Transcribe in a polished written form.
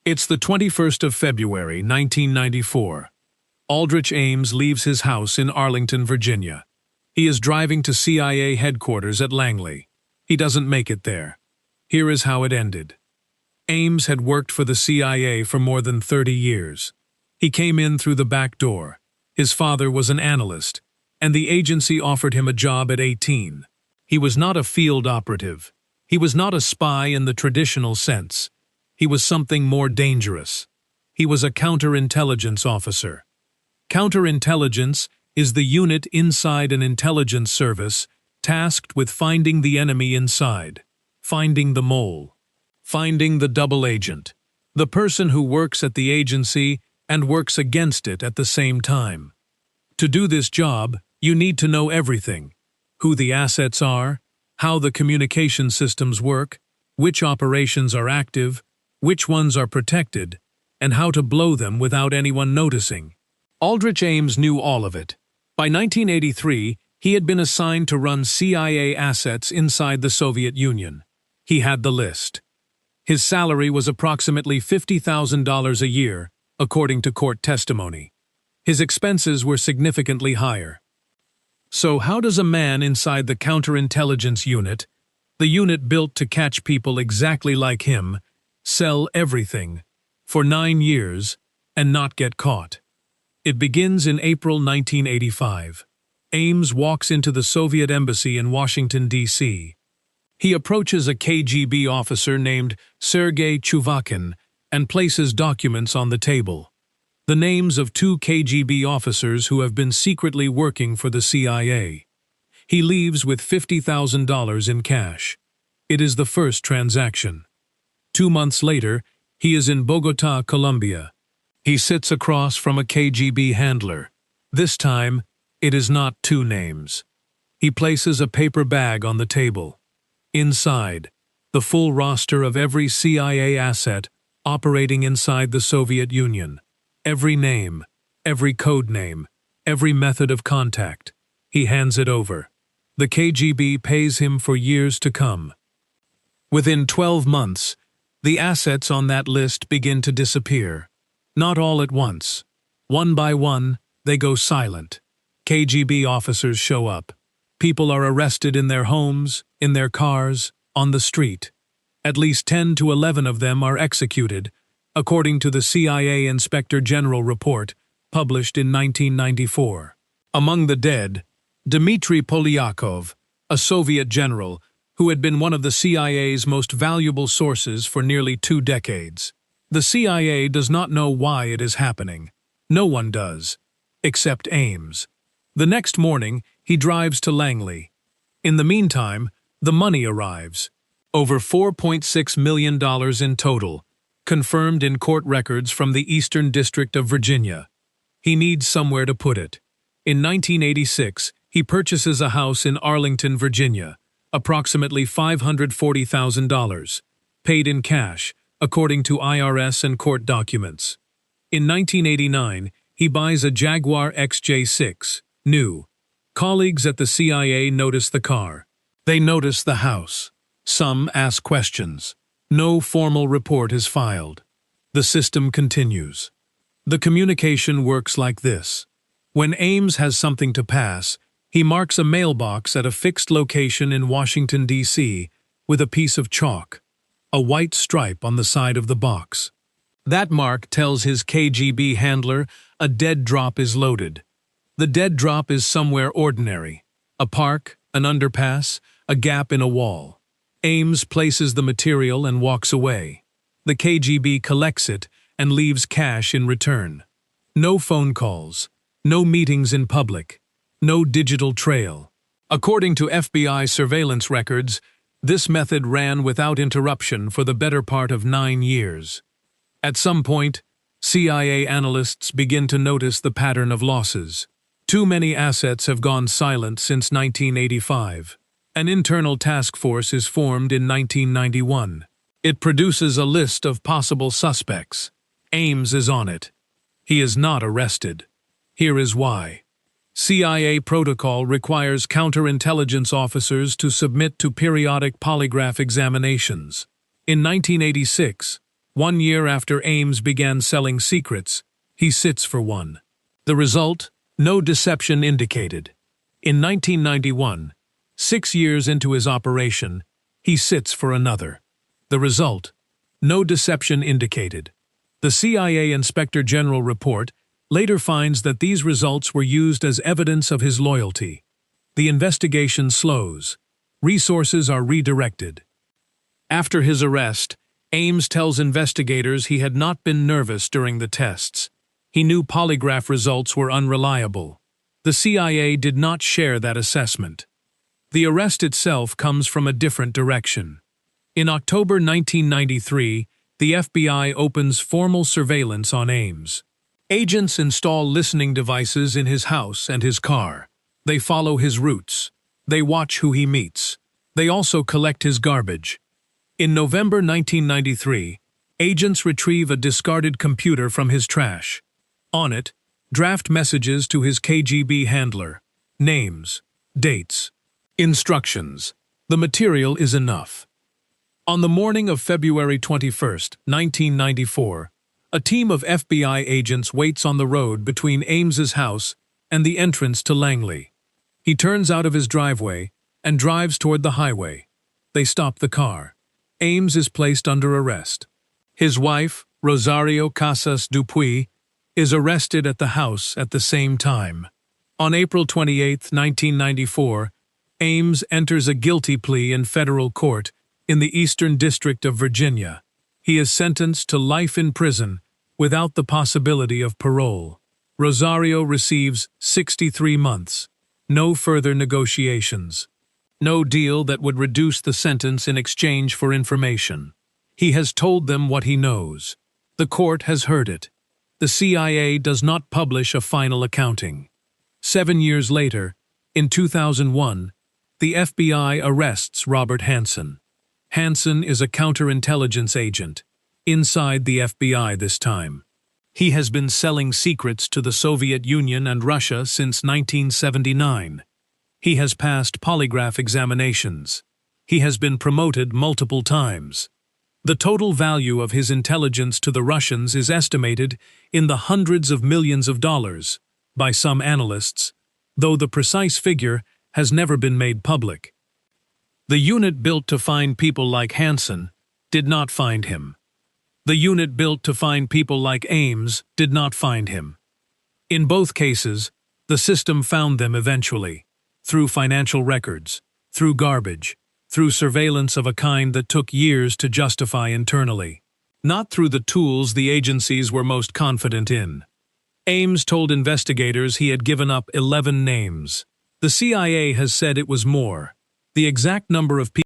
It's the 21st of February, 1994. Aldrich Ames leaves his house in Arlington, Virginia. He is driving to CIA headquarters at Langley. He doesn't make it there. Here is how it ended. Ames had worked for the CIA for more than 30 years. He came in through the back door. His father was an analyst, and the agency offered him a job at 18. He was not a field operative. He was not a spy in the traditional sense. He was something more dangerous. He was a counterintelligence officer. Counterintelligence is the unit inside an intelligence service tasked with finding the enemy inside, finding the mole, finding the double agent, the person who works at the agency and works against it at the same time. To do this job, you need to know everything: who the assets are, how the communication systems work, which operations are active, which ones are protected, and how to blow them without anyone noticing. Aldrich Ames knew all of it. By 1983, he had been assigned to run CIA assets inside the Soviet Union. He had the list. His salary was approximately $50,000 a year, according to court testimony. His expenses were significantly higher. So how does a man inside the counterintelligence unit, the unit built to catch people exactly like him, sell everything for 9 years and not get caught? It begins in April 1985. Ames walks into the Soviet embassy in Washington, D.C. He approaches a KGB officer named Sergei Chuvakin and places documents on the table. The names of 2 KGB officers who have been secretly working for the CIA. He leaves with $50,000 in cash. It is the first transaction. 2 months later, he is in Bogota, Colombia. He sits across from a KGB handler. This time, it is not 2 names. He places a paper bag on the table. Inside, the full roster of every CIA asset operating inside the Soviet Union. Every name, every code name, every method of contact. He hands it over. The KGB pays him for years to come. Within 12 months, the assets on that list begin to disappear. Not all at once. One by one, they go silent. KGB officers show up. People are arrested in their homes, in their cars, on the street. At least 10 to 11 of them are executed, according to the CIA Inspector General report published in 1994. Among the dead, Dmitry Polyakov, a Soviet general who had been one of the CIA's most valuable sources for nearly 2 decades. The CIA does not know why it is happening. No one does, except Ames. The next morning, he drives to Langley. In the meantime, the money arrives. Over $4.6 million in total, confirmed in court records from the Eastern District of Virginia. He needs somewhere to put it. In 1986, he purchases a house in Arlington, Virginia, approximately $540,000, paid in cash, according to IRS and court documents. In 1989, he buys a Jaguar XJ6, new. Colleagues at the CIA notice the car. They notice the house. Some ask questions. No formal report is filed. The system continues. The communication works like this. When Ames has something to pass, he marks a mailbox at a fixed location in Washington, D.C. with a piece of chalk, a white stripe on the side of the box. That mark tells his KGB handler a dead drop is loaded. The dead drop is somewhere ordinary, a park, an underpass, a gap in a wall. Ames places the material and walks away. The KGB collects it and leaves cash in return. No phone calls, no meetings in public, no digital trail. According to FBI surveillance records, this method ran without interruption for the better part of 9 years. At some point, CIA analysts begin to notice the pattern of losses. Too many assets have gone silent since 1985. An internal task force is formed in 1991. It produces a list of possible suspects. Ames is on it. He is not arrested. Here is why. CIA protocol requires counterintelligence officers to submit to periodic polygraph examinations. In 1986, 1 year after Ames began selling secrets, he sits for one. The result? No deception indicated. In 1991, 6 years into his operation, he sits for another. The result? No deception indicated. The CIA Inspector General report later finds that these results were used as evidence of his loyalty. The investigation slows. Resources are redirected. After his arrest, Ames tells investigators he had not been nervous during the tests. He knew polygraph results were unreliable. The CIA did not share that assessment. The arrest itself comes from a different direction. In October 1993, the FBI opens formal surveillance on Ames. Agents install listening devices in his house and his car. They follow his routes. They watch who he meets. They also collect his garbage. In November 1993, agents retrieve a discarded computer from his trash. On it, draft messages to his KGB handler. Names, dates, instructions. The material is enough. On the morning of February 21, 1994, a team of FBI agents waits on the road between Ames's house and the entrance to Langley. He turns out of his driveway and drives toward the highway. They stop the car. Ames is placed under arrest. His wife, Rosario Casas Dupuy, is arrested at the house at the same time. On April 28, 1994, Ames enters a guilty plea in federal court in the Eastern District of Virginia. He is sentenced to life in prison without the possibility of parole. Rosario receives 63 months. No further negotiations. No deal that would reduce the sentence in exchange for information. He has told them what he knows. The court has heard it. The CIA does not publish a final accounting. 7 years later, in 2001, the FBI arrests Robert Hanssen. Hanssen is a counterintelligence agent, inside the FBI this time. He has been selling secrets to the Soviet Union and Russia since 1979. He has passed polygraph examinations. He has been promoted multiple times. The total value of his intelligence to the Russians is estimated in the hundreds of millions of dollars by some analysts, though the precise figure has never been made public. The unit built to find people like Hanssen did not find him. The unit built to find people like Ames did not find him. In both cases, the system found them eventually, through financial records, through garbage, through surveillance of a kind that took years to justify internally, not through the tools the agencies were most confident in. Ames told investigators he had given up 11 names. The CIA has said it was more. The exact number of people